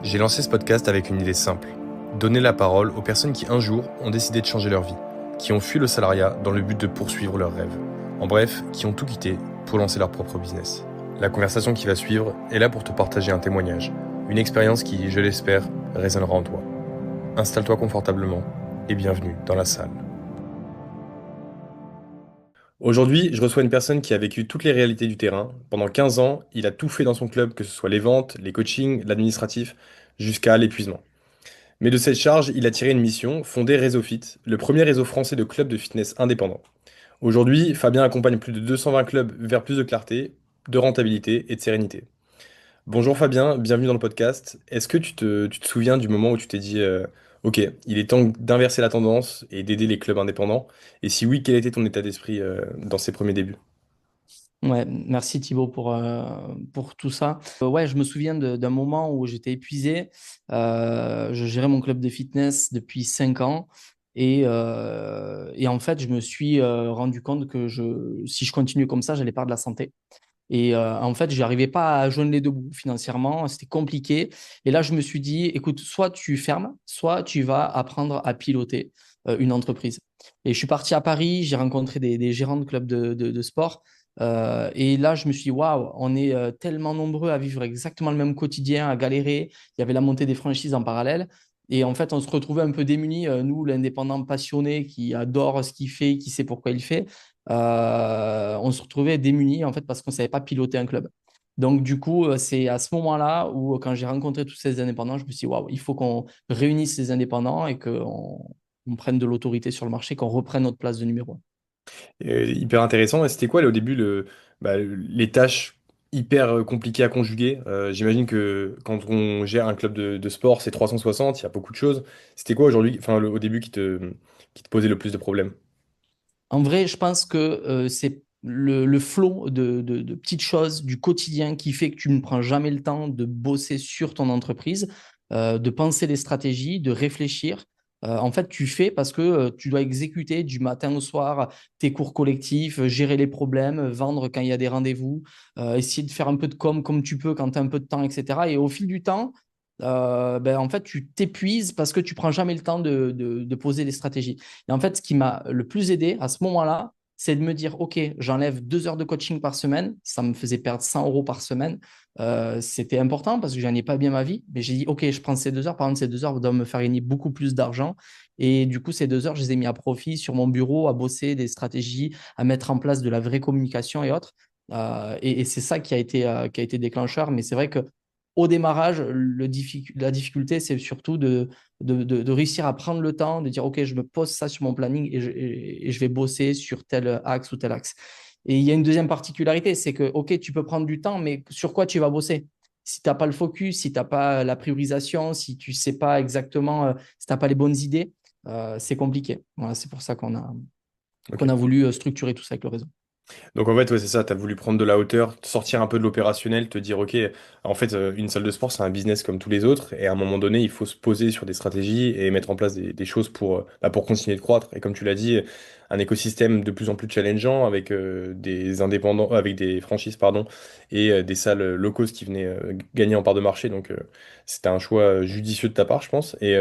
J'ai lancé ce podcast avec une idée simple. Donner la parole aux personnes qui un jour ont décidé de changer leur vie, qui ont fui le salariat dans le but de poursuivre leurs rêves. En bref, qui ont tout quitté pour lancer leur propre business. La conversation qui va suivre est là pour te partager un témoignage, une expérience qui, je l'espère, résonnera en toi. Installe-toi confortablement et bienvenue dans la salle. Aujourd'hui, je reçois une personne qui a vécu toutes les réalités du terrain. Pendant 15 ans, il a tout fait dans son club, que ce soit les ventes, les coachings, l'administratif, jusqu'à l'épuisement. Mais de cette charge, il a tiré une mission, fonder RéseauFit, le premier réseau français de clubs de fitness indépendants. Aujourd'hui, Fabien accompagne plus de 220 clubs vers plus de clarté, de rentabilité et de sérénité. Bonjour Fabien, bienvenue dans le podcast. Est-ce que tu te souviens du moment où tu t'es dit Ok, il est temps d'inverser la tendance et d'aider les clubs indépendants? Et si oui, quel était ton état d'esprit dans ces premiers débuts? Ouais, merci Thibaut pour tout ça. Ouais, je me souviens d'un moment où j'étais épuisé. Je gérais mon club de fitness depuis 5 ans. Et en fait, je me suis rendu compte que si je continue comme ça, j'allais perdre la santé. Et en fait, je n'arrivais pas à joindre les deux bouts financièrement. C'était compliqué. Et là, je me suis dit, écoute, soit tu fermes, soit tu vas apprendre à piloter une entreprise. Et je suis parti à Paris, j'ai rencontré des gérants de clubs de sport. Et là, je me suis dit, waouh, on est tellement nombreux à vivre exactement le même quotidien, à galérer. Il y avait la montée des franchises en parallèle. Et en fait, on se retrouvait un peu démunis, nous, l'indépendant passionné qui adore ce qu'il fait, qui sait pourquoi il fait. On se retrouvait démunis en fait parce qu'on ne savait pas piloter un club. Donc, du coup, c'est à ce moment-là où, quand j'ai rencontré tous ces indépendants, je me suis dit, waouh, il faut qu'on réunisse ces indépendants et qu'on prenne de l'autorité sur le marché, qu'on reprenne notre place de numéro un. Hyper intéressant. Et c'était quoi là, au début les tâches hyper compliquées à conjuguer? J'imagine que quand on gère un club de sport, c'est 360, il y a beaucoup de choses. C'était quoi aujourd'hui, enfin au début qui te posait le plus de problèmes? En vrai, je pense que c'est le flot de petites choses du quotidien qui fait que tu ne prends jamais le temps de bosser sur ton entreprise, de penser des stratégies, de réfléchir. En fait, tu fais parce que tu dois exécuter du matin au soir tes cours collectifs, gérer les problèmes, vendre quand il y a des rendez-vous, essayer de faire un peu de com comme tu peux quand tu as un peu de temps, etc. Et au fil du temps, en fait, tu t'épuises parce que tu prends jamais le temps de poser des stratégies. Et en fait, ce qui m'a le plus aidé à ce moment-là, c'est de me dire, OK, j'enlève 2 heures de coaching par semaine. Ça me faisait perdre 100 euros par semaine. C'était important parce que je gagnais pas bien ma vie. Mais j'ai dit, OK, je prends ces 2 heures. Par contre, ces 2 heures doivent me faire gagner beaucoup plus d'argent. Et du coup, ces 2 heures, je les ai mis à profit sur mon bureau, à bosser des stratégies, à mettre en place de la vraie communication et autres. Et c'est ça qui a été déclencheur. Mais c'est vrai que au démarrage, la difficulté, c'est surtout de réussir à prendre le temps, de dire, OK, je me pose ça sur mon planning et je vais bosser sur tel axe ou tel axe. Et il y a une deuxième particularité, c'est que, OK, tu peux prendre du temps, mais sur quoi tu vas bosser? Si tu n'as pas le focus, si tu n'as pas la priorisation, si tu ne sais pas exactement, si tu n'as pas les bonnes idées, c'est compliqué. Voilà, c'est pour ça qu'on a Ok. voulu structurer tout ça avec le réseau. Donc en fait, ouais, c'est ça, tu as voulu prendre de la hauteur, sortir un peu de l'opérationnel, te dire, ok, en fait, une salle de sport, c'est un business comme tous les autres, et à un moment donné, il faut se poser sur des stratégies et mettre en place des choses pour continuer de croître. Et comme tu l'as dit, un écosystème de plus en plus challengeant avec des indépendants, avec des franchises, pardon, et des salles low cost qui venaient gagner en part de marché. Donc c'était un choix judicieux de ta part, je pense. Et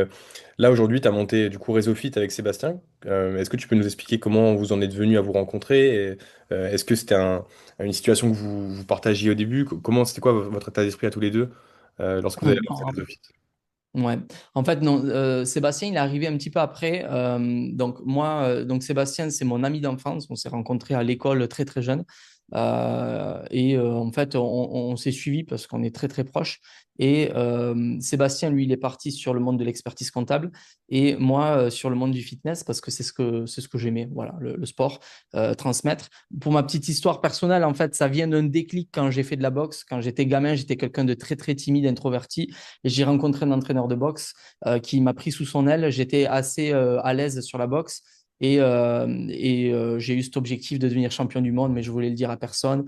là, aujourd'hui, tu as monté du coup Réseau Fit avec Sébastien. Est-ce que tu peux nous expliquer comment vous en êtes venu à vous rencontrer? Est-ce que c'était une situation que vous partagiez au début? Comment c'était quoi votre état d'esprit à tous les deux lorsque vous avez lancé En, Réseau Fit? Ouais. En fait, non, Sébastien, il est arrivé un petit peu après. Donc, moi, donc Sébastien, c'est mon ami d'enfance. On s'est rencontrés à l'école très, très jeune. En fait, on s'est suivis parce qu'on est très, très proches. Et Sébastien, lui, il est parti sur le monde de l'expertise comptable et moi, sur le monde du fitness parce que c'est ce que j'aimais, voilà, le sport, transmettre. Pour ma petite histoire personnelle, en fait, ça vient d'un déclic quand j'ai fait de la boxe. Quand j'étais gamin, j'étais quelqu'un de très, très timide, introverti. Et j'ai rencontré un entraîneur de boxe qui m'a pris sous son aile. J'étais assez à l'aise sur la boxe. J'ai eu cet objectif de devenir champion du monde, mais je voulais le dire à personne.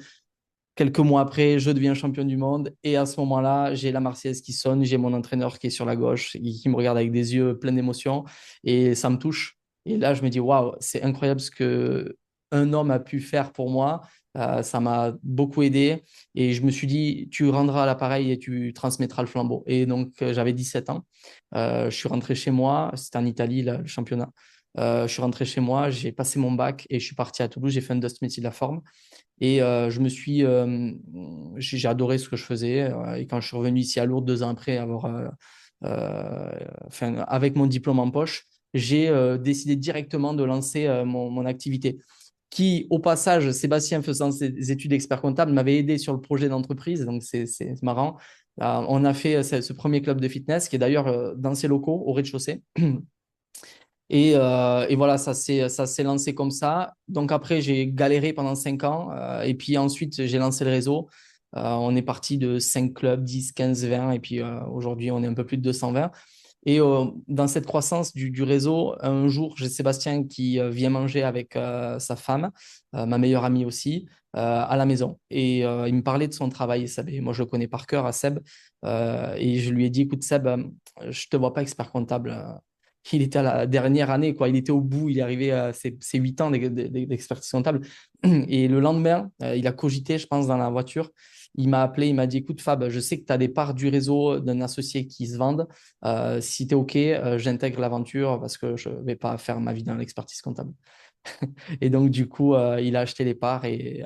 Quelques mois après, je deviens champion du monde. Et à ce moment-là, j'ai la Marseillaise qui sonne, j'ai mon entraîneur qui est sur la gauche, qui me regarde avec des yeux pleins d'émotions. Et ça me touche. Et là, je me dis, waouh, c'est incroyable un homme a pu faire pour moi. Ça m'a beaucoup aidé et je me suis dit, tu rendras l'appareil et tu transmettras le flambeau. Et donc, j'avais 17 ans. Je suis rentré chez moi, c'était en Italie, le championnat. Je suis rentré chez moi, j'ai passé mon bac et je suis parti à Toulouse, j'ai fait un Dust métier de la forme. Et j'ai adoré ce que je faisais. Et quand je suis revenu ici à Lourdes 2 ans après avoir, avec mon diplôme en poche, j'ai décidé directement de lancer mon activité. Qui, au passage, Sébastien faisant ses études d'expert comptable, m'avait aidé sur le projet d'entreprise. Donc, c'est marrant. On a fait ce premier club de fitness qui est d'ailleurs dans ses locaux au rez-de-chaussée. Et voilà, ça s'est lancé comme ça. Donc après, j'ai galéré pendant 5 ans. Et puis ensuite, j'ai lancé le réseau. On est parti de 5 clubs, 10, 15, 20. Et puis aujourd'hui, on est un peu plus de 220. Et dans cette croissance du réseau, un jour, j'ai Sébastien qui vient manger avec sa femme, ma meilleure amie aussi, à la maison. Et il me parlait de son travail. Seb. Et moi, je le connais par cœur à Seb. Et je lui ai dit, écoute, Seb, je ne te vois pas expert comptable. Il était à la dernière année, quoi. Il était au bout, il est arrivé à ses 8 ans d'expertise comptable. Et le lendemain, il a cogité, je pense, dans la voiture. Il m'a appelé, il m'a dit, écoute Fab, je sais que tu as des parts du réseau d'un associé qui se vendent. Si tu es OK, j'intègre l'aventure parce que je ne vais pas faire ma vie dans l'expertise comptable. Et donc, du coup, il a acheté les parts et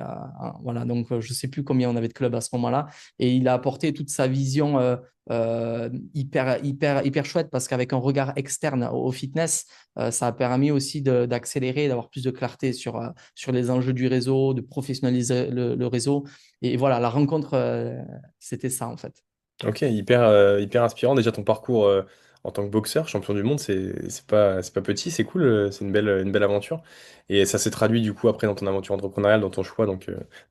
voilà. Donc, je ne sais plus combien on avait de clubs à ce moment-là. Et il a apporté toute sa vision hyper chouette parce qu'avec un regard externe au fitness, ça a permis aussi d'accélérer, d'avoir plus de clarté sur les enjeux du réseau, de professionnaliser le réseau. Et voilà, la rencontre, c'était ça en fait. Ok, hyper inspirant. Déjà, ton parcours en tant que boxeur, champion du monde, c'est pas petit, c'est cool, c'est une belle aventure. Et ça s'est traduit du coup après dans ton aventure entrepreneuriale, dans ton choix, donc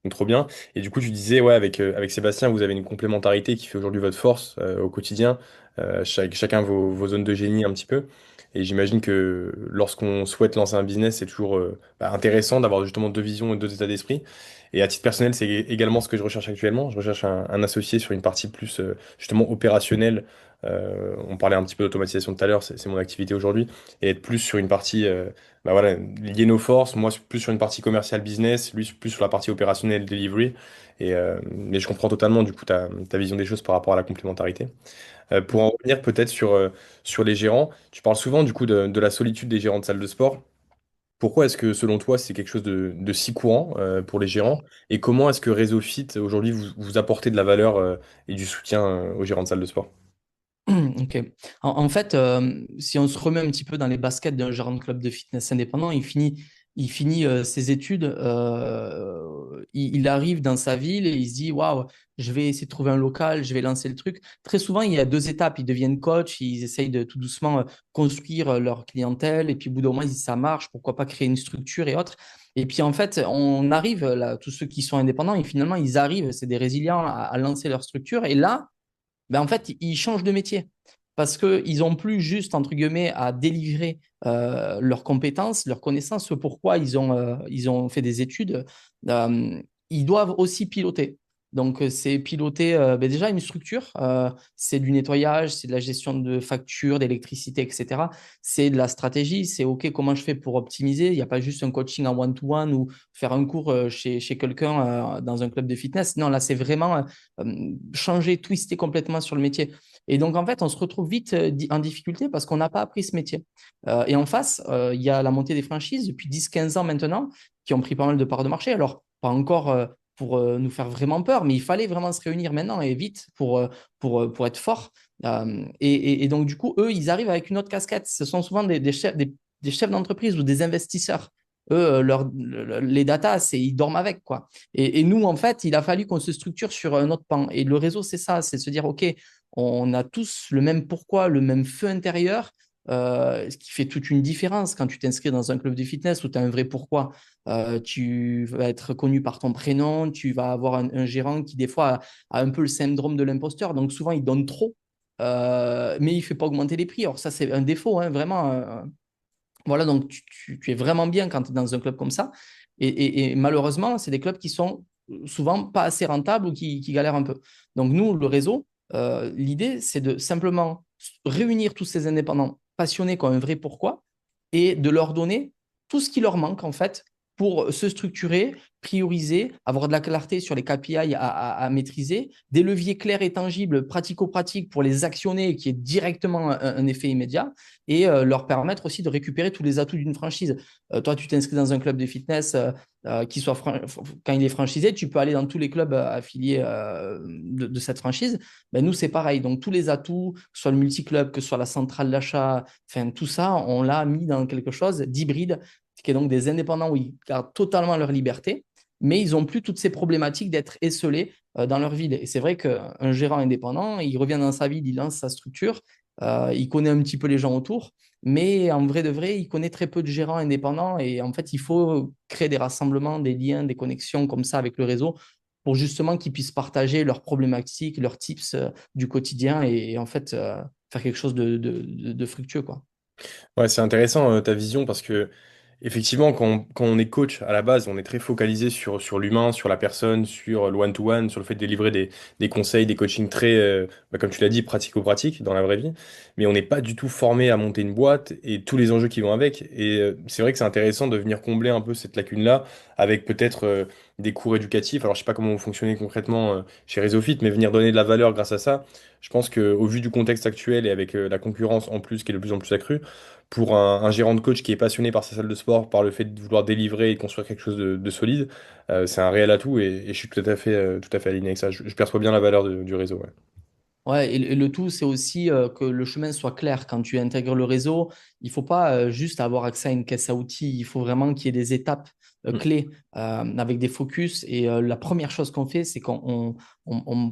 trop bien. Et du coup, tu disais, ouais, avec Sébastien, vous avez une complémentarité qui fait aujourd'hui votre force au quotidien, chacun vos zones de génie un petit peu. Et j'imagine que lorsqu'on souhaite lancer un business, c'est toujours intéressant d'avoir justement deux visions et deux états d'esprit. Et à titre personnel, c'est également ce que je recherche actuellement. Je recherche un associé sur une partie plus justement opérationnelle. On parlait un petit peu d'automatisation tout à l'heure, c'est mon activité aujourd'hui. Et être plus sur une partie, bah voilà, lier nos forces. Moi, plus sur une partie commerciale business, lui plus sur la partie opérationnelle delivery. Mais je comprends totalement du coup ta vision des choses par rapport à la complémentarité. Pour en revenir peut-être sur les gérants, tu parles souvent du coup de la solitude des gérants de salles de sport. Pourquoi est-ce que, selon toi, c'est quelque chose de si courant pour les gérants? Et comment est-ce que Réseau Fit, aujourd'hui, vous apportez de la valeur et du soutien aux gérants de salles de sport? Ok. En fait, si on se remet un petit peu dans les baskets d'un gérant de club de fitness indépendant, il finit ses études, il arrive dans sa ville et il se dit, waouh, je vais essayer de trouver un local, je vais lancer le truc. Très souvent, il y a deux étapes. Ils deviennent coach, ils essayent de tout doucement construire leur clientèle et puis au bout d'un moment, ils disent, ça marche, pourquoi pas créer une structure et autres. Et puis en fait, on arrive là, tous ceux qui sont indépendants, et finalement, ils arrivent, c'est des résilients à lancer leur structure. Et là, ben en fait, ils changent de métier parce qu'ils n'ont plus juste, entre guillemets, à délivrer leurs compétences, leurs connaissances, ce pourquoi ils ont fait des études. Euh, Ils doivent aussi piloter. Donc, c'est piloter ben déjà une structure, c'est du nettoyage, c'est de la gestion de factures, d'électricité, etc. C'est de la stratégie, c'est OK, comment je fais pour optimiser. Il n'y a pas juste un coaching en one-to-one ou faire un cours chez quelqu'un dans un club de fitness. Non, là, c'est vraiment changer, twister complètement sur le métier. Et donc, en fait, on se retrouve vite en difficulté parce qu'on n'a pas appris ce métier. Et en face, il y a la montée des franchises depuis 10-15 ans maintenant qui ont pris pas mal de parts de marché. Alors, pas encore pour nous faire vraiment peur, mais il fallait vraiment se réunir maintenant et vite pour être fort. Et donc, du coup, eux, ils arrivent avec une autre casquette. Ce sont souvent des chefs d'entreprise ou des investisseurs. Eux, les datas, ils dorment avec, quoi. Et nous, en fait, il a fallu qu'on se structure sur un autre pan. Et le réseau, c'est ça, c'est se dire, OK, on a tous le même pourquoi, le même feu intérieur, ce qui fait toute une différence quand tu t'inscris dans un club de fitness où tu as un vrai pourquoi. Tu vas être connu par ton prénom, tu vas avoir un gérant qui, des fois, a un peu le syndrome de l'imposteur. Donc, souvent, il donne trop, mais il ne fait pas augmenter les prix. Alors, ça, c'est un défaut, hein, vraiment. Voilà, donc tu es vraiment bien quand tu es dans un club comme ça. Et malheureusement, c'est des clubs qui sont souvent pas assez rentables ou qui galèrent un peu. Donc nous, le réseau, l'idée, c'est de simplement réunir tous ces indépendants passionnés qui ont un vrai pourquoi et de leur donner tout ce qui leur manque, en fait, pour se structurer, prioriser, avoir de la clarté sur les KPI à maîtriser, des leviers clairs et tangibles, pratico-pratiques pour les actionner, qui est directement un effet immédiat, et leur permettre aussi de récupérer tous les atouts d'une franchise. Toi, tu t'inscris dans un club de fitness qui soit quand il est franchisé, tu peux aller dans tous les clubs affiliés de cette franchise. Ben, nous, c'est pareil. Donc, tous les atouts, que ce soit le multi-club, que ce soit la centrale d'achat, enfin, tout ça, on l'a mis dans quelque chose d'hybride, qui est donc des indépendants où ils gardent totalement leur liberté, mais ils n'ont plus toutes ces problématiques d'être esselés dans leur ville. Et c'est vrai qu'un gérant indépendant, il revient dans sa ville, il lance sa structure, il connaît un petit peu les gens autour, mais en vrai de vrai, il connaît très peu de gérants indépendants et en fait, il faut créer des rassemblements, des liens, des connexions comme ça avec le réseau pour justement qu'ils puissent partager leurs problématiques, leurs tips du quotidien et en fait faire quelque chose de fructueux, quoi. Ouais, c'est intéressant ta vision parce que effectivement, quand on est coach à la base, on est très focalisé sur l'humain, sur la personne, sur l'one-to-one, sur le fait de délivrer des conseils, des coachings très, comme tu l'as dit, pratico-pratiques dans la vraie vie. Mais on n'est pas du tout formé à monter une boîte et tous les enjeux qui vont avec. Et c'est vrai que c'est intéressant de venir combler un peu cette lacune-là avec peut-être des cours éducatifs. Alors, je sais pas comment vous fonctionnez concrètement chez ResoFit, mais venir donner de la valeur grâce à ça. Je pense qu'au vu du contexte actuel et avec la concurrence en plus qui est de plus en plus accrue, pour un gérant de coach qui est passionné par sa salle de sport, par le fait de vouloir délivrer et construire quelque chose de solide, c'est un réel atout et je suis tout à fait aligné avec ça. Je perçois bien la valeur du réseau. Ouais. Ouais, et le tout, c'est aussi que le chemin soit clair. Quand tu intègres le réseau, il ne faut pas juste avoir accès à une caisse à outils. Il faut vraiment qu'il y ait des étapes Mm. clés avec des focus. Et la première chose qu'on fait, c'est qu'on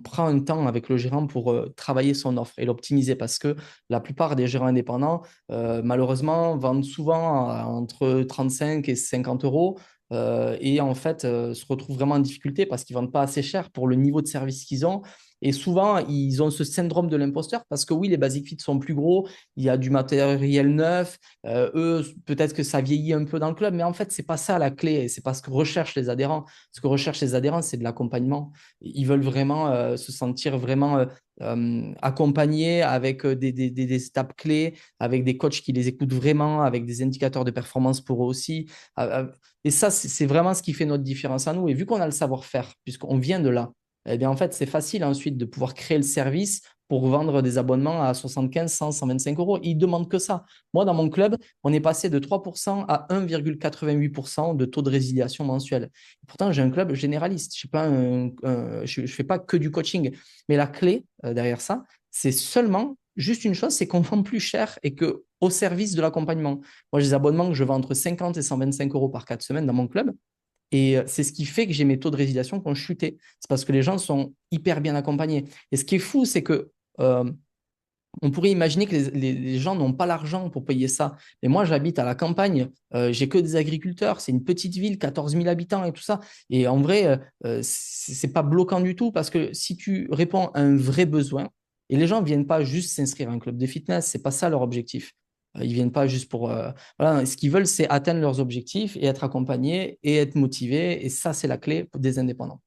prend un temps avec le gérant pour travailler son offre et l'optimiser parce que la plupart des gérants indépendants, malheureusement, vendent souvent entre 35 et 50 euros. Et en fait, se retrouvent vraiment en difficulté parce qu'ils ne vendent pas assez cher pour le niveau de service qu'ils ont. Et souvent, ils ont ce syndrome de l'imposteur parce que oui, les Basic Fit sont plus gros, il y a du matériel neuf, eux, peut-être que ça vieillit un peu dans le club, mais en fait, c'est pas ça la clé, c'est pas ce que recherchent les adhérents. Ce que recherchent les adhérents, c'est de l'accompagnement. Ils veulent vraiment se sentir vraiment accompagnés avec des étapes clés, avec des coachs qui les écoutent vraiment, avec des indicateurs de performance pour eux aussi. Et ça, c'est vraiment ce qui fait notre différence à nous. Et vu qu'on a le savoir-faire, puisqu'on vient de là, eh bien, en fait, c'est facile ensuite de pouvoir créer le service pour vendre des abonnements à 75, 100, 125 euros. Ils ne demandent que ça. Moi, dans mon club, on est passé de 3% à 1,88% de taux de résiliation mensuel. Pourtant, j'ai un club généraliste. Je ne fais pas que du coaching. Mais la clé derrière ça, c'est seulement juste une chose, c'est qu'on vend plus cher et que au service de l'accompagnement. Moi, j'ai des abonnements que je vends entre 50 et 125 euros par 4 semaines dans mon club. Et c'est ce qui fait que j'ai mes taux de résiliation qui ont chuté. C'est parce que les gens sont hyper bien accompagnés. Et ce qui est fou, c'est que on pourrait imaginer que les gens n'ont pas l'argent pour payer ça. Mais moi, j'habite à la campagne, j'ai que des agriculteurs, c'est une petite ville, 14 000 habitants et tout ça. Et en vrai, c'est pas bloquant du tout parce que si tu réponds à un vrai besoin, et les gens ne viennent pas juste s'inscrire à un club de fitness, c'est pas ça leur objectif. Ils ne viennent pas juste pour. Voilà, ce qu'ils veulent, c'est atteindre leurs objectifs et être accompagnés et être motivés. Et ça, c'est la clé des indépendants.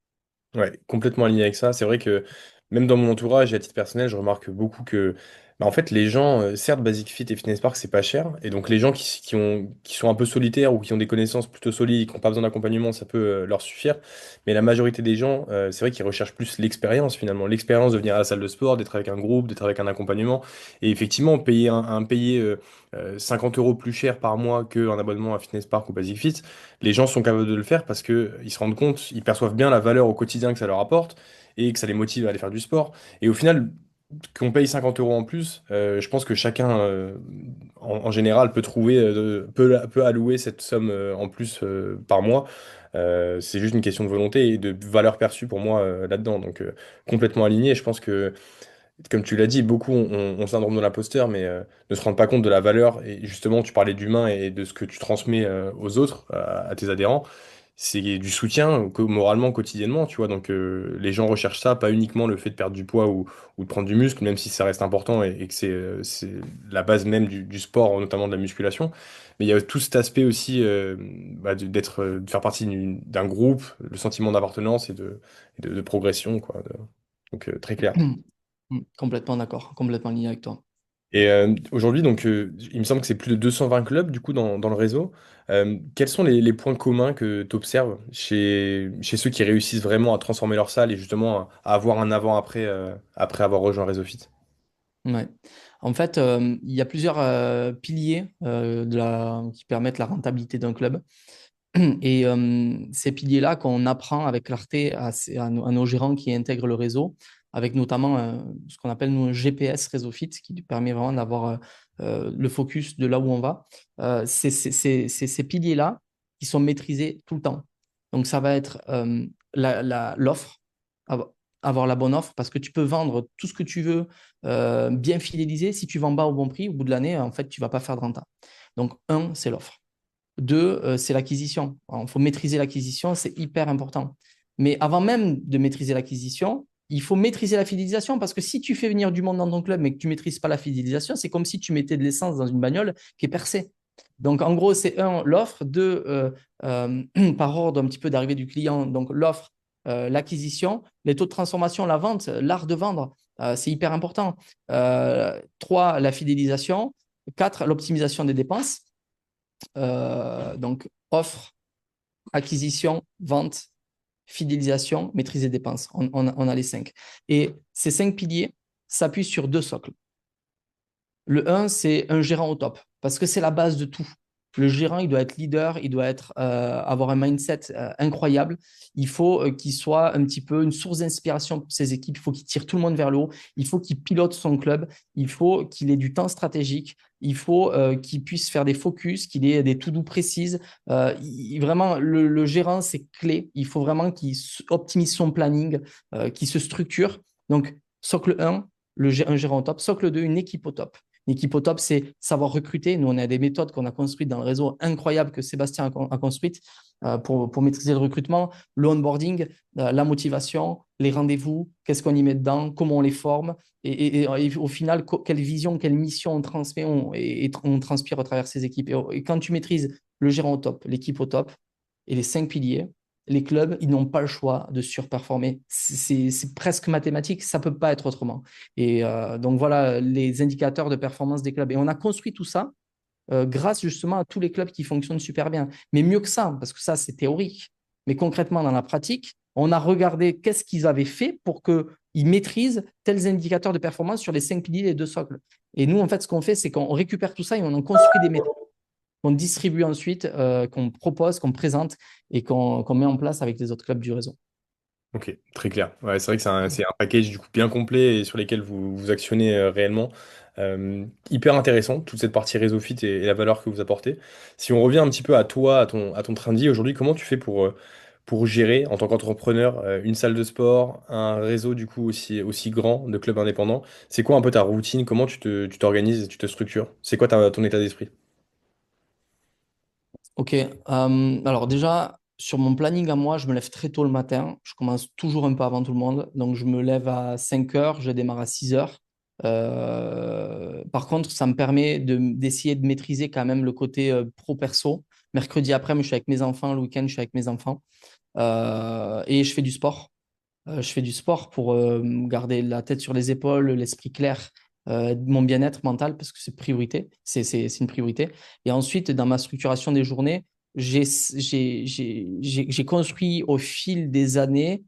Ouais, complètement aligné avec ça. C'est vrai que même dans mon entourage et à titre personnel, je remarque beaucoup que en fait, les gens, certes, Basic Fit et Fitness Park, c'est pas cher. Et donc, les gens qui sont un peu solitaires ou qui ont des connaissances plutôt solides, qui n'ont pas besoin d'accompagnement, ça peut leur suffire. Mais la majorité des gens, c'est vrai qu'ils recherchent plus l'expérience finalement. L'expérience de venir à la salle de sport, d'être avec un groupe, d'être avec un accompagnement. Et effectivement, payer 50 euros plus cher par mois qu'un abonnement à Fitness Park ou Basic Fit, les gens sont capables de le faire parce qu'ils se rendent compte, ils perçoivent bien la valeur au quotidien que ça leur apporte et que ça les motive à aller faire du sport. Et au final, qu'on paye 50 euros en plus, je pense que chacun, en général, peut trouver, peut allouer cette somme en plus par mois. C'est juste une question de volonté et de valeur perçue pour moi là-dedans. Donc, complètement aligné. Je pense que comme tu l'as dit, beaucoup ont syndrome de l'imposteur, mais ne se rendent pas compte de la valeur. Et justement, tu parlais d'humain et de ce que tu transmets aux autres, à tes adhérents. C'est du soutien moralement, quotidiennement, tu vois. Donc, les gens recherchent ça, pas uniquement le fait de perdre du poids ou de prendre du muscle, même si ça reste important et que c'est la base même du sport, notamment de la musculation. Mais il y a tout cet aspect aussi de faire partie d'un groupe, le sentiment d'appartenance et de progression, quoi. Donc, très clair. Complètement d'accord, complètement lié avec toi. Et aujourd'hui, donc, il me semble que c'est plus de 220 clubs du coup dans le réseau. Quels sont les points communs que tu observes chez ceux qui réussissent vraiment à transformer leur salle et justement à avoir un avant-après après avoir rejoint RéseauFit? Ouais. En fait, il y a plusieurs piliers qui permettent la rentabilité d'un club. Et ces piliers-là qu'on apprend avec clarté à nos gérants qui intègrent le réseau, avec notamment ce qu'on appelle nous, un GPS Réseau Fit, qui nous permet vraiment d'avoir le focus de là où on va. C'est ces piliers-là qui sont maîtrisés tout le temps. Donc, ça va être l'offre, av- avoir la bonne offre, parce que tu peux vendre tout ce que tu veux, bien fidélisé. Si tu vends bas au bon prix, au bout de l'année, en fait, tu ne vas pas faire de renta. Donc, un, c'est l'offre. Deux, c'est l'acquisition. Il faut maîtriser l'acquisition, c'est hyper important. Mais avant même de maîtriser l'acquisition, il faut maîtriser la fidélisation parce que si tu fais venir du monde dans ton club mais que tu ne maîtrises pas la fidélisation, c'est comme si tu mettais de l'essence dans une bagnole qui est percée. Donc, en gros, c'est un, l'offre, deux, par ordre un petit peu d'arrivée du client, donc l'offre, l'acquisition, les taux de transformation, la vente, l'art de vendre, c'est hyper important. Trois, la fidélisation. Quatre, l'optimisation des dépenses. Donc, offre, acquisition, vente, fidélisation, maîtrise des dépenses. On a les cinq. Et ces cinq piliers s'appuient sur deux socles. Le un, c'est un gérant au top, parce que c'est la base de tout. Le gérant, il doit être leader, il doit avoir un mindset incroyable. Il faut qu'il soit un petit peu une source d'inspiration pour ses équipes. Il faut qu'il tire tout le monde vers le haut. Il faut qu'il pilote son club. Il faut qu'il ait du temps stratégique. Il faut qu'il puisse faire des focus, qu'il ait des to-do précises. Vraiment, le gérant, c'est clé. Il faut vraiment qu'il optimise son planning, qu'il se structure. Donc, socle un, un gérant au top. Socle 2, une équipe au top. Une équipe au top, c'est savoir recruter. Nous, on a des méthodes qu'on a construites dans le réseau incroyables que Sébastien a construites pour maîtriser le recrutement, le onboarding, la motivation, les rendez-vous, qu'est-ce qu'on y met dedans, comment on les forme et au final, quelle vision, quelle mission on transmet et on transpire à travers ces équipes. Et quand tu maîtrises le gérant au top, l'équipe au top et les cinq piliers, les clubs, ils n'ont pas le choix de surperformer. C'est presque mathématique, ça ne peut pas être autrement. Et donc voilà les indicateurs de performance des clubs. Et on a construit tout ça grâce justement à tous les clubs qui fonctionnent super bien. Mais mieux que ça, parce que ça, c'est théorique. Mais concrètement, dans la pratique, on a regardé qu'est-ce qu'ils avaient fait pour qu'ils maîtrisent tels indicateurs de performance sur les cinq piliers et deux socles. Et nous, en fait, ce qu'on fait, c'est qu'on récupère tout ça et on en construit des méthodes qu'on distribue ensuite, qu'on propose, qu'on présente et qu'on met en place avec les autres clubs du réseau. Ok, très clair. Ouais, c'est vrai que c'est un package du coup bien complet et sur lesquels vous actionnez réellement. Hyper intéressant, toute cette partie réseau fit et la valeur que vous apportez. Si on revient un petit peu à toi, à ton train de vie aujourd'hui, comment tu fais pour gérer en tant qu'entrepreneur une salle de sport, un réseau du coup aussi grand de clubs indépendants? C'est quoi un peu ta routine? Comment tu t'organises et tu te structures? C'est quoi ton état d'esprit? Ok, alors déjà, sur mon planning à moi, je me lève très tôt le matin. Je commence toujours un peu avant tout le monde. Donc, je me lève à 5 heures, je démarre à 6 heures. Par contre, ça me permet d'essayer de maîtriser quand même le côté pro-perso. Mercredi après, je suis avec mes enfants. Le week-end, je suis avec mes enfants. Et je fais du sport. Je fais du sport pour garder la tête sur les épaules, l'esprit clair, mon bien-être mental, parce que c'est priorité, c'est une priorité. Et ensuite, dans ma structuration des journées, j'ai construit au fil des années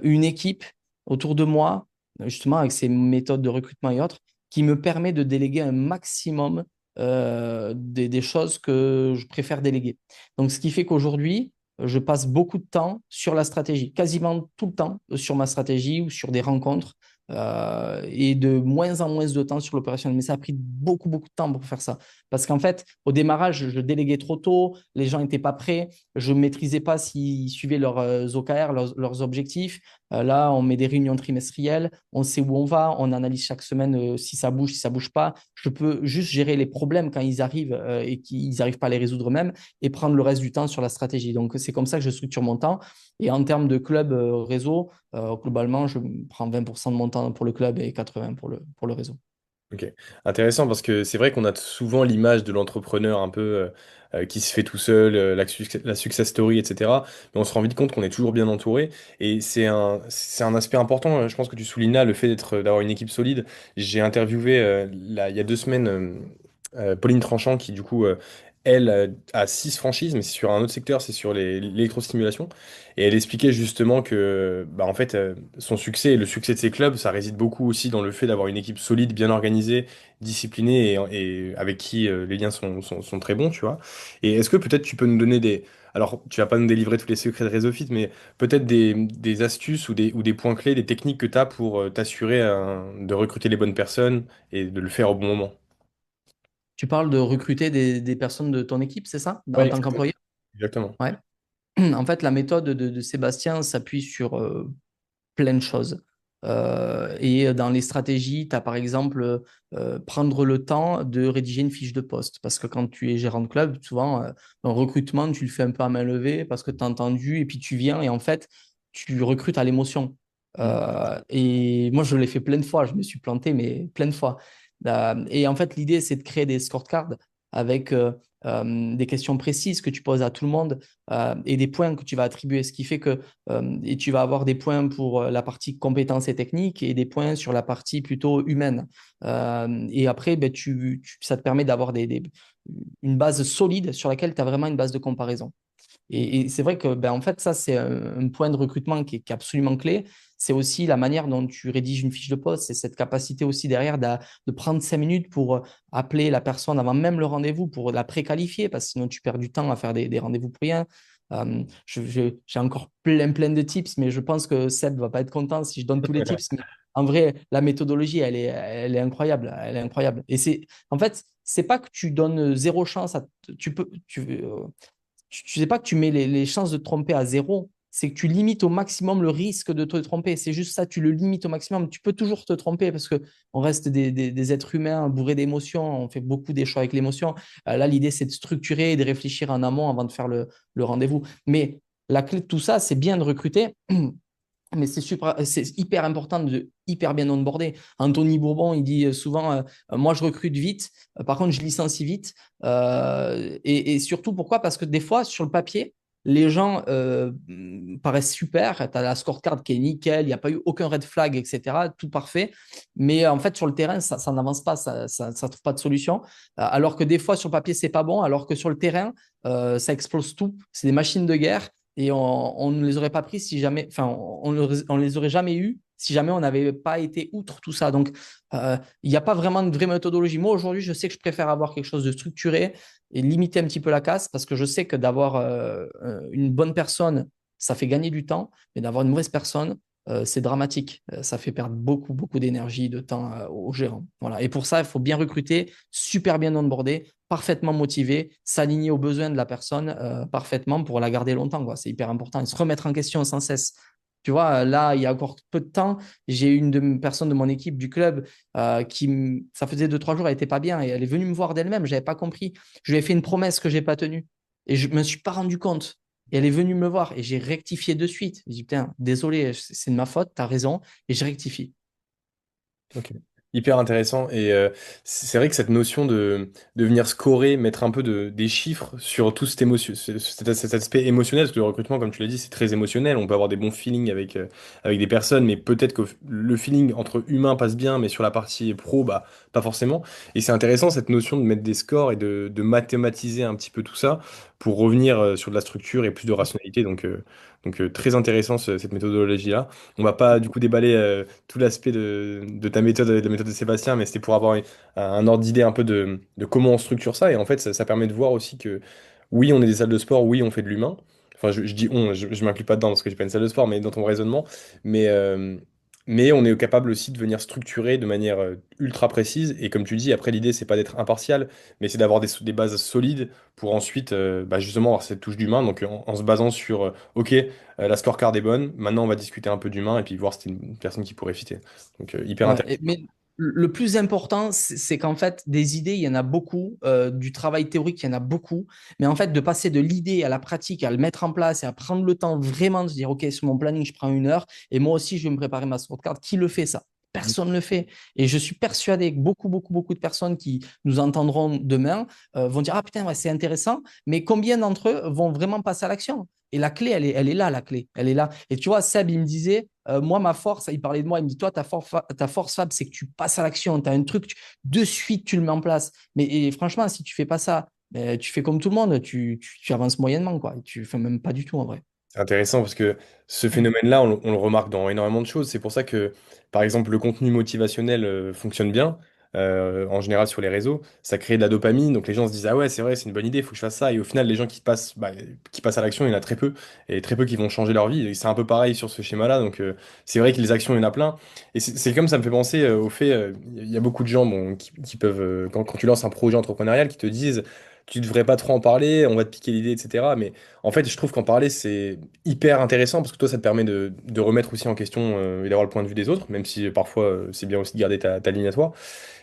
une équipe autour de moi, justement avec ces méthodes de recrutement et autres, qui me permet de déléguer un maximum des choses que je préfère déléguer. Donc, ce qui fait qu'aujourd'hui, je passe beaucoup de temps sur la stratégie, quasiment tout le temps sur ma stratégie ou sur des rencontres et de moins en moins de temps sur l'opérationnel. Mais ça a pris beaucoup, beaucoup de temps pour faire ça. Parce qu'en fait, au démarrage, je déléguais trop tôt, les gens n'étaient pas prêts, je ne maîtrisais pas s'ils suivaient leurs OKR, leurs objectifs. Là, on met des réunions trimestrielles, on sait où on va, on analyse chaque semaine si ça bouge, si ça ne bouge pas. Je peux juste gérer les problèmes quand ils arrivent et qu'ils n'arrivent pas à les résoudre eux-mêmes et prendre le reste du temps sur la stratégie. Donc, c'est comme ça que je structure mon temps. Et en termes de club réseau, globalement, je prends 20% de mon temps pour le club et 80% pour le réseau. Ok, intéressant parce que c'est vrai qu'on a souvent l'image de l'entrepreneur un peu qui se fait tout seul, la success story, etc. Mais on se rend vite compte qu'on est toujours bien entouré et c'est un aspect important. Je pense que tu soulignes là le fait d'avoir une équipe solide. J'ai interviewé il y a 2 semaines Pauline Tranchant qui du coup elle a 6 franchises, mais c'est sur un autre secteur, c'est sur l'électrostimulation. Et elle expliquait justement que, bah, en fait, son succès et le succès de ses clubs, ça réside beaucoup aussi dans le fait d'avoir une équipe solide, bien organisée, disciplinée et avec qui les liens sont très bons, tu vois. Et est-ce que peut-être tu peux nous donner des... Alors, tu vas pas nous délivrer tous les secrets de Réseau mais peut-être des astuces ou des points clés, des techniques que tu as pour t'assurer de recruter les bonnes personnes et de le faire au bon moment. Tu parles de recruter des personnes de ton équipe, c'est ça, Ouais, en tant exactement. qu'employé? Exactement. Ouais. En fait, la méthode de Sébastien s'appuie sur plein de choses. Et dans les stratégies, tu as par exemple prendre le temps de rédiger une fiche de poste. Parce que quand tu es gérant de club, souvent, un recrutement, tu le fais un peu à main levée parce que tu as entendu et puis tu viens et en fait, tu recrutes à l'émotion. Mm. Et moi, je l'ai fait plein de fois. Je me suis planté, mais plein de fois. Et en fait, l'idée, c'est de créer des scorecards avec des questions précises que tu poses à tout le monde et des points que tu vas attribuer. Ce qui fait que et tu vas avoir des points pour la partie compétences et techniques et des points sur la partie plutôt humaine. Et après, ben, ça te permet d'avoir une base solide sur laquelle tu as vraiment une base de comparaison. Et c'est vrai que, ben, en fait, ça, c'est un point de recrutement qui est absolument clé. C'est aussi la manière dont tu rédiges une fiche de poste. C'est cette capacité aussi derrière de prendre 5 minutes pour appeler la personne avant même le rendez-vous, pour la préqualifier, parce que sinon tu perds du temps à faire des rendez-vous pour rien. J'ai encore plein de tips, mais je pense que Seb va pas être content si je donne tous les tips. Mais en vrai, la méthodologie, elle est incroyable. Elle est incroyable. Et en fait, c'est pas que tu donnes zéro chance tu sais pas que tu mets les chances de te tromper à zéro, c'est que tu limites au maximum le risque de te tromper. C'est juste ça, tu le limites au maximum. Tu peux toujours te tromper parce que on reste des êtres humains bourrés d'émotions, on fait beaucoup des choix avec l'émotion. Là, l'idée, c'est de structurer et de réfléchir en amont avant de faire le rendez-vous. Mais la clé de tout ça, c'est bien de recruter. Mais c'est hyper important de hyper bien onboarder. Anthony Bourbon, il dit souvent, moi je recrute vite, par contre je licencie vite. Et surtout pourquoi? Parce que des fois, sur le papier, les gens paraissent super. Tu as la scorecard qui est nickel, il n'y a pas eu aucun red flag, etc. Tout parfait. Mais en fait, sur le terrain, ça n'avance pas, ça trouve pas de solution. Alors que des fois, sur le papier, c'est pas bon, alors que sur le terrain, ça explose tout. C'est des machines de guerre et on ne les aurait pas pris si jamais, enfin, on les aurait jamais eu si jamais on n'avait pas été outre tout ça. Donc, il n'y a pas vraiment de vraie méthodologie. Moi, aujourd'hui, je sais que je préfère avoir quelque chose de structuré et limiter un petit peu la casse parce que je sais que d'avoir une bonne personne, ça fait gagner du temps, mais d'avoir une mauvaise personne, c'est dramatique. Ça fait perdre beaucoup d'énergie, de temps aux gérants. Voilà. Et pour ça, il faut bien recruter, super bien onboarder, parfaitement motivé, s'aligner aux besoins de la personne parfaitement pour la garder longtemps, quoi. C'est hyper important et se remettre en question sans cesse. Tu vois, là, il y a encore peu de temps, j'ai une personne de mon équipe du club ça faisait 2, 3 jours, elle n'était pas bien et elle est venue me voir d'elle-même. Je n'avais pas compris. Je lui ai fait une promesse que je n'ai pas tenue et je ne me suis pas rendu compte. Et elle est venue me voir et j'ai rectifié de suite. J'ai dit, putain, désolé, c'est de ma faute, tu as raison. Et je rectifie. Ok. Hyper intéressant. Et c'est vrai que cette notion de venir scorer, mettre un peu des chiffres sur tout cet aspect émotionnel, parce que le recrutement, comme tu l'as dit, c'est très émotionnel. On peut avoir des bons feelings avec des personnes, mais peut-être que le feeling entre humains passe bien, mais sur la partie pro, bah, pas forcément. Et c'est intéressant cette notion de mettre des scores et de mathématiser un petit peu tout ça pour revenir sur de la structure et plus de rationalité. Donc, très intéressant cette méthodologie-là. On va pas du coup déballer tout l'aspect de ta méthode, de la méthode de Sébastien, mais c'était pour avoir un ordre d'idée un peu de comment on structure ça. Et en fait, ça permet de voir aussi que oui, on est des salles de sport, oui, on fait de l'humain. Enfin, je dis on, je m'inclus pas dedans parce que j'ai pas une salle de sport, mais dans ton raisonnement. Mais, euh, mais on est capable aussi de venir structurer de manière ultra précise. Et comme tu dis, après, l'idée, c'est pas d'être impartial, mais c'est d'avoir des bases solides pour ensuite bah, justement avoir cette touche d'humain. Donc en se basant sur, OK, la scorecard est bonne, maintenant on va discuter un peu d'humain et puis voir si c'est une personne qui pourrait fitter. Donc hyper Ouais, intéressant. mais le plus important, c'est qu'en fait, des idées, il y en a beaucoup, du travail théorique, il y en a beaucoup, mais en fait, de passer de l'idée à la pratique, à le mettre en place et à prendre le temps vraiment de se dire, OK, sur mon planning, je prends 1 heure, et moi aussi, je vais me préparer ma scorecard. Qui le fait ça? personne ne le fait. Et je suis persuadé que beaucoup de personnes qui nous entendront demain vont dire, ah putain, ouais, c'est intéressant, mais combien d'entre eux vont vraiment passer à l'action? Et la clé, elle est là, la clé. Elle est là. Et tu vois, Seb, il me disait, moi, ma force, il parlait de moi, il me dit, toi, ta force, Fab, c'est que tu passes à l'action. Tu as un truc, de suite, tu le mets en place. Mais et franchement, si tu fais pas ça, ben, tu fais comme tout le monde, tu avances moyennement, quoi. Tu fais même pas du tout, en vrai. C'est intéressant parce que ce phénomène-là, on le remarque dans énormément de choses. C'est pour ça que, par exemple, le contenu motivationnel fonctionne bien, en général sur les réseaux. Ça crée de la dopamine, donc les gens se disent, ah ouais, c'est vrai, c'est une bonne idée, il faut que je fasse ça. Et au final, les gens qui passent à l'action, il y en a très peu, et très peu qui vont changer leur vie. Et c'est un peu pareil sur ce schéma-là, donc c'est vrai que les actions, il y en a plein. Et c'est comme ça me fait penser au fait, il y a beaucoup de gens bon, qui peuvent, quand tu lances un projet entrepreneurial, qui te disent, tu devrais pas trop en parler, on va te piquer l'idée, etc. Mais en fait, je trouve qu'en parler, c'est hyper intéressant parce que toi, ça te permet de remettre aussi en question et d'avoir le point de vue des autres, même si parfois c'est bien aussi de garder ta ligne à toi.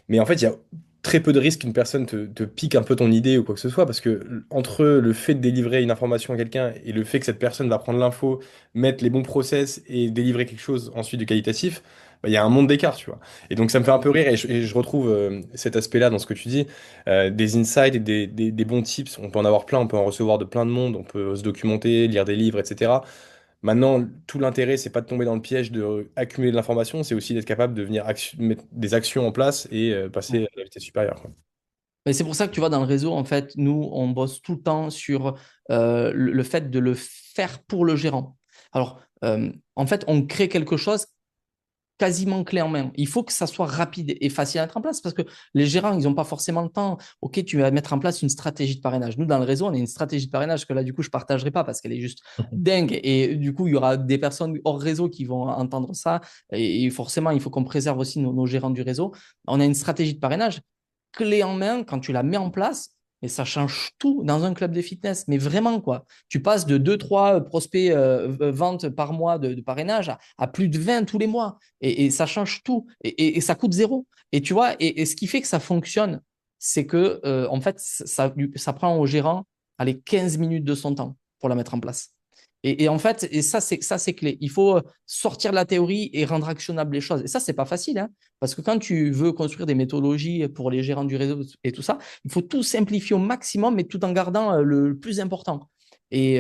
Mais en fait, il y a très peu de risques qu'une personne te pique un peu ton idée ou quoi que ce soit, parce que entre le fait de délivrer une information à quelqu'un et le fait que cette personne va prendre l'info, mettre les bons process et délivrer quelque chose ensuite de qualitatif, bah, il y a un monde d'écart, tu vois. Et donc ça me fait un peu rire et je retrouve cet aspect-là dans ce que tu dis, des insights et des bons tips, on peut en avoir plein, on peut en recevoir de plein de monde, on peut se documenter, lire des livres, etc. Maintenant, tout l'intérêt, c'est pas de tomber dans le piège de accumuler de l'information, c'est aussi d'être capable de venir mettre des actions en place et passer à la vitesse supérieure, quoi. Mais c'est pour ça que tu vois, dans le réseau, en fait, nous, on bosse tout le temps sur le fait de le faire pour le gérant. Alors, en fait, on crée quelque chose quasiment clé en main. Il faut que ça soit rapide et facile à mettre en place parce que les gérants, ils n'ont pas forcément le temps. OK, tu vas mettre en place une stratégie de parrainage. Nous, dans le réseau, on a une stratégie de parrainage que là, du coup, je ne partagerai pas parce qu'elle est juste dingue. Et du coup, il y aura des personnes hors réseau qui vont entendre ça. Et forcément, il faut qu'on préserve aussi nos gérants du réseau. On a une stratégie de parrainage clé en main quand tu la mets en place. Et ça change tout dans un club de fitness. Mais vraiment, quoi. Tu passes de 2-3 prospects ventes par mois de parrainage à plus de 20 tous les mois. Et ça change tout. Et ça coûte zéro. Et tu vois, et ce qui fait que ça fonctionne, c'est que, en fait, ça prend au gérant, allez, 15 minutes de son temps pour la mettre en place. Et en fait, et ça, c'est clé. Il faut sortir de la théorie et rendre actionnable les choses. Et ça, c'est pas facile, hein, parce que quand tu veux construire des méthodologies pour les gérants du réseau et tout ça, il faut tout simplifier au maximum, mais tout en gardant le plus important. Et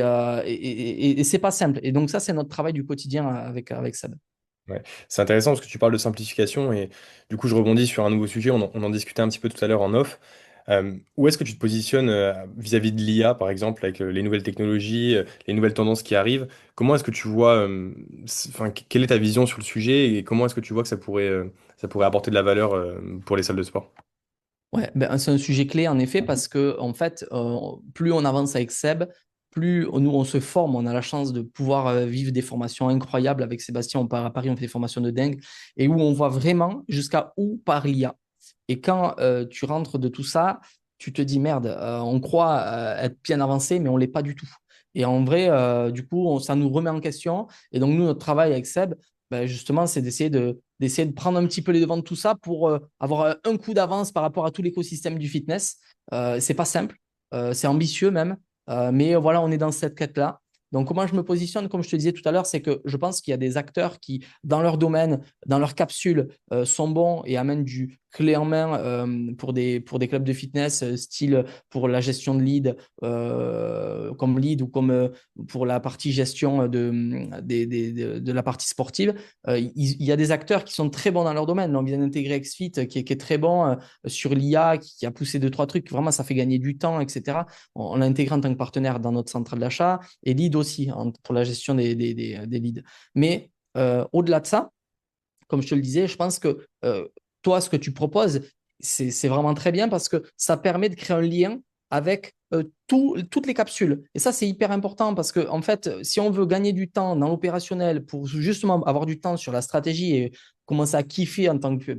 c'est pas simple. Et donc, ça, c'est notre travail du quotidien avec Seb. Ouais. C'est intéressant parce que tu parles de simplification et du coup je rebondis sur un nouveau sujet, on en discutait un petit peu tout à l'heure en off. Où est-ce que tu te positionnes vis-à-vis de l'IA par exemple avec les nouvelles technologies, les nouvelles tendances qui arrivent? Comment est-ce que tu vois, enfin, quelle est ta vision sur le sujet et comment est-ce que tu vois que ça pourrait apporter de la valeur pour les salles de sport? Ouais, ben, c'est un sujet clé en effet parce que en fait, plus on avance avec Seb, plus nous on se forme. On a la chance de pouvoir vivre des formations incroyables avec Sébastien. On part à Paris, on fait des formations de dingue et où on voit vraiment jusqu'à où part l'IA. Et quand tu rentres de tout ça, tu te dis merde, on croit être bien avancé, mais on l'est pas du tout. Et en vrai, du coup, ça nous remet en question. Et donc nous, notre travail avec Seb, ben, justement, c'est d'essayer de prendre un petit peu les devants de tout ça pour avoir un coup d'avance par rapport à tout l'écosystème du fitness. C'est pas simple, c'est ambitieux même, mais voilà, on est dans cette quête-là. Donc, comment je me positionne, comme je te disais tout à l'heure, c'est que je pense qu'il y a des acteurs qui, dans leur domaine, dans leur capsule, sont bons et amènent du clé en main pour des clubs de fitness, style pour la gestion de lead, comme lead ou comme pour la partie gestion de la partie sportive. Il y a des acteurs qui sont très bons dans leur domaine. Là, on vient d'intégrer XFIT qui est très bon sur l'IA, qui a poussé deux, trois trucs. Vraiment, ça fait gagner du temps, etc. On l'a intégré en tant que partenaire dans notre centrale d'achat et lead aussi pour la gestion des leads. Mais au-delà de ça, comme je te le disais, je pense que toi, ce que tu proposes, c'est vraiment très bien parce que ça permet de créer un lien avec toutes les capsules. Et ça, c'est hyper important parce que, en fait, si on veut gagner du temps dans l'opérationnel pour justement avoir du temps sur la stratégie et commencer à kiffer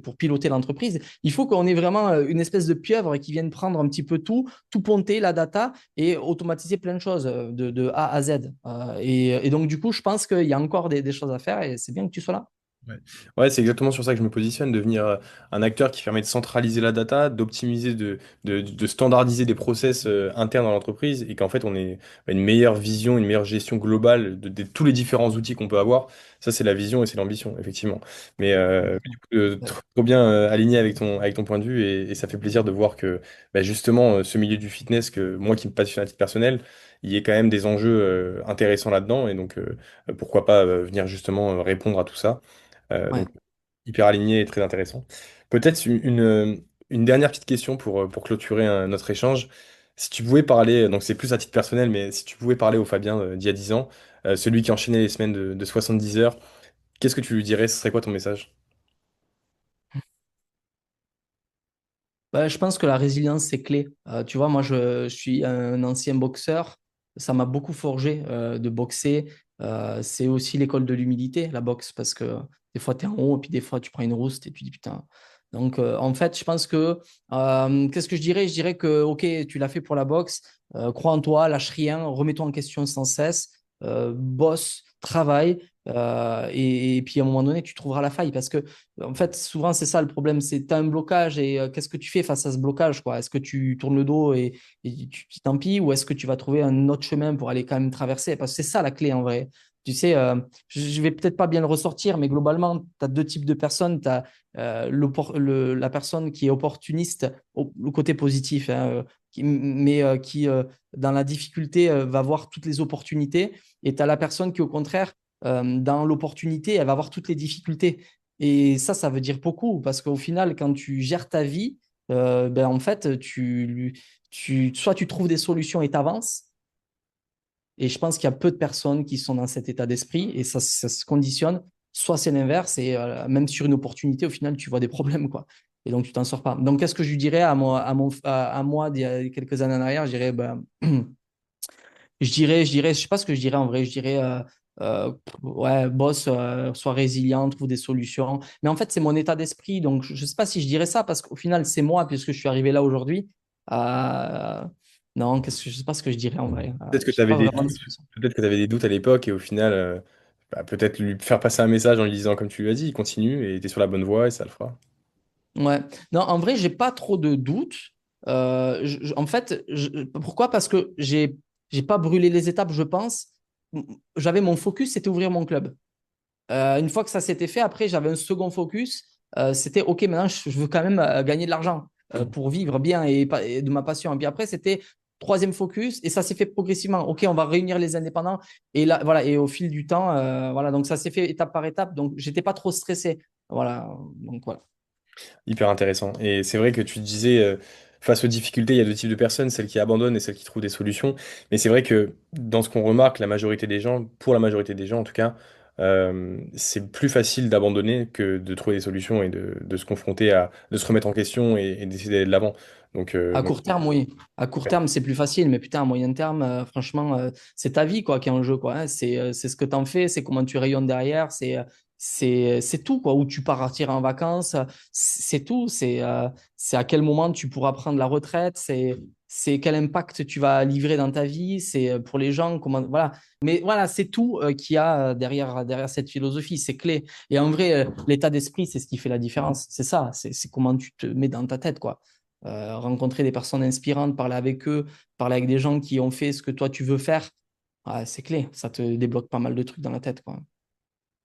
pour piloter l'entreprise, il faut qu'on ait vraiment une espèce de pieuvre qui vienne prendre un petit peu tout ponter, la data et automatiser plein de choses de A à Z. Et donc, du coup, je pense qu'il y a encore des choses à faire et c'est bien que tu sois là. Ouais, ouais, c'est exactement sur ça que je me positionne, devenir un acteur qui permet de centraliser la data, d'optimiser, de standardiser des process internes dans l'entreprise et qu'en fait on ait une meilleure vision, une meilleure gestion globale de tous les différents outils qu'on peut avoir. Ça, c'est la vision et c'est l'ambition, effectivement. Mais du coup, trop bien aligné avec ton point de vue et ça fait plaisir de voir que bah, justement ce milieu du fitness, que moi qui me passionne à titre personnel, il y a quand même des enjeux intéressants là-dedans et donc pourquoi pas venir justement répondre à tout ça. Ouais. Donc, hyper aligné et très intéressant. Peut-être une dernière petite question pour clôturer notre échange. Si tu pouvais parler, donc c'est plus à titre personnel, mais si tu pouvais parler au Fabien d'il y a 10 ans, celui qui enchaînait les semaines de 70 heures, qu'est-ce que tu lui dirais? Ce serait quoi ton message? Bah, je pense que la résilience, c'est clé. Tu vois, moi, je suis un ancien boxeur. Ça m'a beaucoup forgé de boxer. C'est aussi l'école de l'humilité, la boxe, parce que des fois, tu es en haut et puis des fois, tu prends une rouste et tu dis putain. Donc, en fait, je pense que, qu'est-ce que je dirais? Je dirais que, OK, tu l'as fait pour la boxe. Crois en toi, lâche rien, remets-toi en question sans cesse, bosse, travaille. Et puis, à un moment donné, tu trouveras la faille parce que en fait, souvent, c'est ça le problème, c'est tu as un blocage et qu'est-ce que tu fais face à ce blocage, quoi? Est-ce que tu tournes le dos et tant pis, ou est-ce que tu vas trouver un autre chemin pour aller quand même traverser? Parce que c'est ça la clé en vrai. Tu sais, je vais peut-être pas bien le ressortir, mais globalement, tu as deux types de personnes. Tu as la personne qui est opportuniste, le côté positif, hein, mais qui, dans la difficulté, va voir toutes les opportunités. Et tu as la personne qui, au contraire, dans l'opportunité, elle va voir toutes les difficultés. Et ça veut dire beaucoup parce qu'au final, quand tu gères ta vie, ben en fait, soit tu trouves des solutions et t'avances. Et je pense qu'il y a peu de personnes qui sont dans cet état d'esprit et ça se conditionne. Soit c'est l'inverse et même sur une opportunité, au final, tu vois des problèmes, quoi. Et donc, tu t'en sors pas. Donc, qu'est-ce que je lui dirais à moi d'il y a quelques années en arrière? Je dirais, ben, je sais pas ce que je dirais en vrai. Je dirais, ouais, boss, sois résilient, trouve des solutions. Mais en fait, c'est mon état d'esprit. Donc, je sais pas si je dirais ça parce qu'au final, c'est moi, puisque je suis arrivé là aujourd'hui. Euh, non, je sais pas ce que je dirais en vrai. Peut-être que Je tu sais avais pas des vraiment de doutes, solution. peut-être que tu avais des doutes à l'époque et au final, bah, peut-être lui faire passer un message en lui disant comme tu lui as dit, il continue et tu es sur la bonne voie et ça le fera. Ouais. Non, en vrai, j'ai pas trop de doutes. En fait, pourquoi? Parce que j'ai pas brûlé les étapes, je pense. J'avais mon focus, c'était ouvrir mon club. Une fois que ça s'était fait, après, j'avais un second focus. C'était OK, maintenant, je veux quand même gagner de l'argent pour vivre bien et de ma passion. Et puis après, c'était troisième focus et ça s'est fait progressivement. OK, on va réunir les indépendants. Et là, voilà, et au fil du temps, voilà, donc ça s'est fait étape par étape. Donc, j'étais pas trop stressé. Voilà, donc voilà. Hyper intéressant. Et c'est vrai que tu disais, face aux difficultés, il y a deux types de personnes, celles qui abandonnent et celles qui trouvent des solutions. Mais c'est vrai que dans ce qu'on remarque, la majorité des gens, pour la majorité des gens en tout cas, c'est plus facile d'abandonner que de trouver des solutions et de se confronter de se remettre en question et d'essayer d'aller de l'avant. À Donc, court terme, oui. À court terme, c'est plus facile, mais putain, à moyen terme, franchement, c'est ta vie quoi, qui est en jeu, quoi, hein. C'est ce que tu en fais, c'est comment tu rayonnes derrière, c'est tout, quoi. Où tu pars partir en vacances, c'est tout. C'est à quel moment tu pourras prendre la retraite, c'est quel impact tu vas livrer dans ta vie, c'est pour les gens, comment, voilà. Mais voilà, c'est tout qu'il y a derrière cette philosophie, c'est clé. Et en vrai, l'état d'esprit, c'est ce qui fait la différence. C'est ça, c'est comment tu te mets dans ta tête, quoi. Rencontrer des personnes inspirantes, parler avec eux, parler avec des gens qui ont fait ce que toi tu veux faire, ouais, c'est clé. Ça te débloque pas mal de trucs dans la tête, quoi.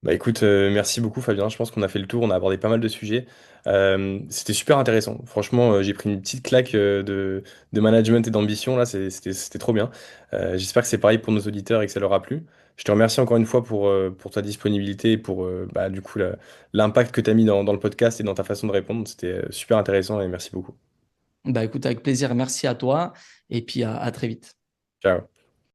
bah écoute, merci beaucoup Fabien. Je pense qu'on a fait le tour, on a abordé pas mal de sujets. C'était super intéressant. Franchement, j'ai pris une petite claque de management et d'ambition là. C'était trop bien. J'espère que c'est pareil pour nos auditeurs et que ça leur a plu. Je te remercie encore une fois pour ta disponibilité et pour bah, du coup l'impact que tu as mis dans le podcast et dans ta façon de répondre. C'était super intéressant et merci beaucoup. Bah écoute, avec plaisir, merci à toi et puis à très vite. Ciao.